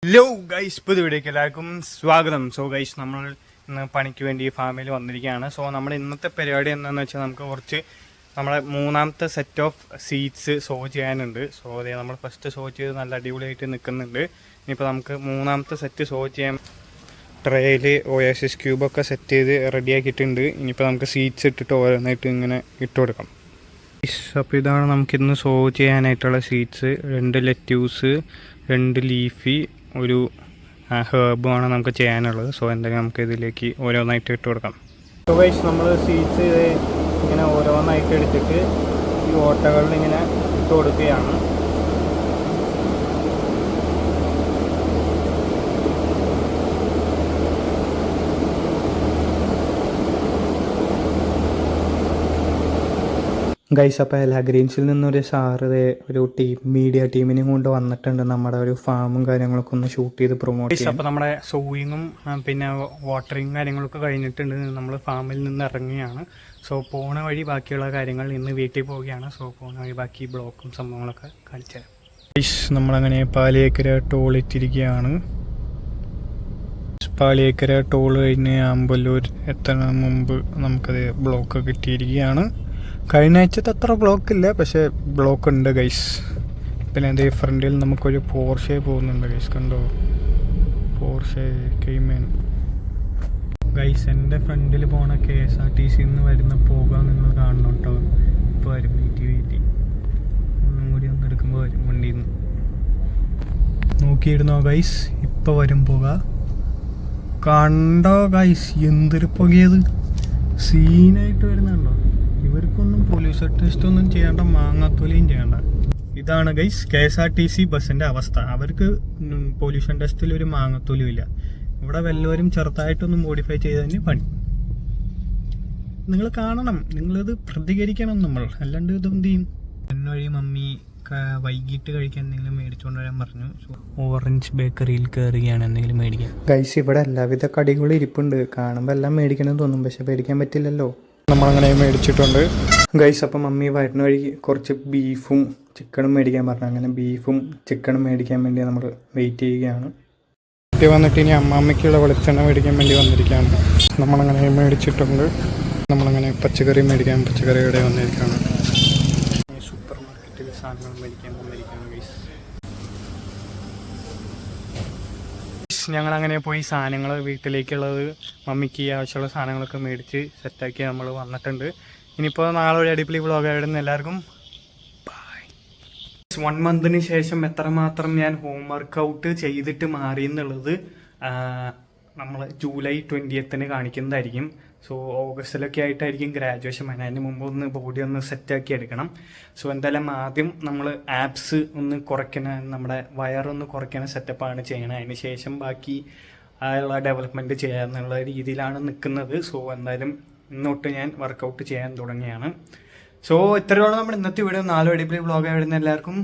Hello guys, പുതിയ വീഡിയോക്ക് എല്ലാവർക്കും സ്വാഗതം. സോ ഗൈസ്, നമ്മൾ ഇന്ന് പണിക്ക് വേണ്ടി ഫാമിൽ വന്നിരിക്കുകയാണ്. സോ നമ്മുടെ ഇന്നത്തെ പരിപാടി എന്താണെന്ന് വെച്ചാൽ നമുക്ക് കുറച്ച് നമ്മളെ മൂന്നാമത്തെ സെറ്റ് ഓഫ് സീറ്റ്സ് ഷോ ചെയ്യാനുണ്ട്. സോ അതേ നമ്മൾ ഫസ്റ്റ് ഷോ ചെയ്ത് നല്ല അടിപൊളിയായിട്ട് നിൽക്കുന്നുണ്ട്. ഇനിയിപ്പോൾ നമുക്ക് മൂന്നാമത്തെ സെറ്റ് ഷോ ചെയ്യാൻ ട്രേയിൽ ഓയാസിസ് ക്യൂബൊക്കെ സെറ്റ് ചെയ്ത് റെഡിയാക്കിയിട്ടുണ്ട്. ഇനിയിപ്പോൾ നമുക്ക് സീറ്റ്സ് ഇട്ടിട്ട് ഓരോന്നായിട്ട് ഇങ്ങനെ ഇട്ട് കൊടുക്കാം. അപ്പോൾ ഇതാണ് നമുക്കിന്ന് ഷോ ചെയ്യാനായിട്ടുള്ള സീറ്റ്സ്. 2 ലെറ്റ്യൂസ്, 2 ലീഫി, ഒരു ഹേർബുമാണ് നമുക്ക് ചെയ്യാനുള്ളത്. സോ എന്തായാലും നമുക്ക് ഇതിലേക്ക് ഓരോന്നായിട്ട് ഇട്ട് കൊടുക്കാം. സോ ഗൈസ്, നമ്മൾ സീറ്റ്സ് ഇങ്ങനെ ഓരോന്നായിട്ട് എടുത്തിട്ട് ഈ ഓട്ടകളിൽ ഇങ്ങനെ ഇട്ട് കൊടുക്കുകയാണ്. ഗൈസ്, അപ്പോൾ എല്ലാ ഗ്രീൻസിൽ നിന്നൊരു സാറ് ഒരു മീഡിയ ടീമിനെയും കൊണ്ട് വന്നിട്ടുണ്ട്. നമ്മുടെ ഒരു ഫാമും കാര്യങ്ങളൊക്കെ ഒന്ന് ഷൂട്ട് ചെയ്ത് പ്രൊമോട്ട് ചെയ്യാം. അപ്പോൾ നമ്മുടെ സോയിങ്ങും പിന്നെ വാട്ടറിങ്ങും കാര്യങ്ങളൊക്കെ കഴിഞ്ഞിട്ടുണ്ട്. നമ്മൾ ഫാമിൽ നിന്ന് ഇറങ്ങുകയാണ്. സോ പോണ വഴി ബാക്കിയുള്ള കാര്യങ്ങൾ ഇന്ന് വീട്ടിൽ പോവുകയാണ്. സോ പോണ വഴി ബാക്കി ബ്ലോക്കും സംഭവങ്ങളൊക്കെ കാണിച്ചു തരാം. ഗൈസ്, നമ്മളങ്ങനെ പാലിയേക്കര ടോൾ എത്തിയിരിക്കുകയാണ്. പാലിയേക്കര ടോൾ കഴിഞ്ഞ് അമ്പലൂർ എത്തുന്ന മുമ്പ് നമുക്കത് ബ്ലോക്ക് കിട്ടിയിരിക്കുകയാണ്. കഴിഞ്ഞ ആഴ്ചത്തെ അത്ര ബ്ലോക്ക് ഇല്ല, പക്ഷേ ബ്ലോക്ക് ഉണ്ട് ഗൈസ്. പിന്നെ എൻ്റെ ഫ്രണ്ടിൽ നമുക്കൊരു പോർഷെ പോകുന്നുണ്ട് ഗൈസ്, കണ്ടോ? Porsche Cayman guys. എൻ്റെ ഫ്രണ്ടിൽ പോണ KSRTC വരുന്ന പോകാൻ നിങ്ങൾ കാണണം കേട്ടോ. ഇപ്പോൾ വരും, വീട്ടി ഒന്നും കൂടി ഒന്ന് എടുക്കുമ്പോൾ വരും വണ്ടിയിൽ നിന്ന്. നോക്കിയിരുന്നോ ഗൈസ്, ഇപ്പോൾ വരും പുക. കണ്ടോ ഗൈസ്, എന്തൊരു പുകയത്, സീനായിട്ട് വരുന്നുണ്ടോ? ഇവർക്കൊന്നും പൊല്യൂഷൻ ടെസ്റ്റ് ഒന്നും ചെയ്യേണ്ട, മാങ്ങാത്തൊലിയും ചെയ്യേണ്ട. ഇതാണ് ഗൈസ് KSRTC ബസ്സിൻ്റെ അവസ്ഥ. അവർക്ക് പൊല്യൂഷൻ ടെസ്റ്റിൽ ഒരു മാങ്ങത്തൊലിയും ഇല്ല. ഇവിടെ വല്ലവരും ചെറുതായിട്ടൊന്നും മോഡിഫൈ ചെയ്തതിന് പണി. നിങ്ങൾ കാണണം, നിങ്ങളിത് പ്രതികരിക്കണം. നമ്മൾ അല്ലാണ്ട് ഇത് എന്ത് ചെയ്യും? എന്നൊഴി മമ്മി വൈകിട്ട് കഴിക്കാൻ എന്തെങ്കിലും മേടിച്ചുകൊണ്ട് വരാൻ പറഞ്ഞു. ഓറഞ്ച് ബേക്കറിയിൽ കയറുകയാണ് എന്തെങ്കിലും മേടിക്കാൻ. ഗൈസ്, ഇവിടെ എല്ലാവിധ കടികളും ഇരിപ്പുണ്ട്. കാണുമ്പോൾ എല്ലാം മേടിക്കണമെന്ന് തോന്നും, പക്ഷെ മേടിക്കാൻ പറ്റില്ലല്ലോ. നമ്മളങ്ങനെ മേടിച്ചിട്ടുണ്ട് ഗൈസ്. അപ്പം മമ്മി വരുന്ന വഴി കുറച്ച് ബീഫും ചിക്കനും മേടിക്കാൻ പറഞ്ഞു. അങ്ങനെ ബീഫും ചിക്കനും മേടിക്കാൻ വേണ്ടി നമ്മൾ വെയിറ്റ് ചെയ്യുകയാണ്. വീട്ടിൽ വന്നിട്ട് ഇനി അമ്മാമ്മയ്ക്കുള്ള വെളിച്ചെണ്ണ മേടിക്കാൻ വേണ്ടി വന്നിരിക്കുകയാണ്. നമ്മളങ്ങനെ മേടിച്ചിട്ടുണ്ട്. നമ്മളങ്ങനെ പച്ചക്കറി മേടിക്കാൻ പച്ചക്കറി കടയിൽ വന്നിരിക്കുകയാണ്. സൂപ്പർ മാർക്കറ്റിൽ സാധനങ്ങൾ മേടിക്കാൻ വന്നിരിക്കുകയാണ് ഗൈസ്. ഞങ്ങളങ്ങനെ പോയി സാധനങ്ങൾ വീട്ടിലേക്കുള്ളത് മമ്മിക്ക് ആവശ്യമുള്ള സാധനങ്ങളൊക്കെ മേടിച്ച് സെറ്റാക്കി നമ്മൾ വന്നിട്ടുണ്ട്. ഇനിയിപ്പോൾ നാളെ ഒരു അടിപൊളി വ്ളോഗായിരുന്നു. എല്ലാവർക്കും ബൈ. 1 മന്തിന് ശേഷം എത്രമാത്രം ഞാൻ ഹോം വർക്കൗട്ട് ചെയ്തിട്ട് മാറി എന്നുള്ളത് നമ്മൾ ജൂലൈ 20th കാണിക്കുന്നതായിരിക്കും. സോ ഓഗസ്റ്റിലൊക്കെ ആയിട്ടായിരിക്കും ഗ്രാജുവേഷൻ. അതിന് മുമ്പ് ഒന്ന് ബോഡി ഒന്ന് സെറ്റാക്കി എടുക്കണം. സോ എന്തായാലും ആദ്യം നമ്മൾ ആപ്സ് ഒന്ന് കുറയ്ക്കണ, നമ്മുടെ വയറൊന്ന് കുറയ്ക്കണ സെറ്റപ്പാണ് ചെയ്യണത്. അതിന് ശേഷം ബാക്കി ഉള്ള ഡെവലപ്മെൻറ്റ് ചെയ്യാന്നുള്ള രീതിയിലാണ് നിൽക്കുന്നത്. സോ എന്തായാലും ഇന്നോട്ട് ഞാൻ വർക്കൗട്ട് ചെയ്യാൻ തുടങ്ങിയാണ്. സോ ഇത്രയോളം നമ്മുടെ ഇന്നത്തെ വീഡിയോ. 4 അടിപൊളി വ്ളോഗ് ആയിരുന്നു. എല്ലാവർക്കും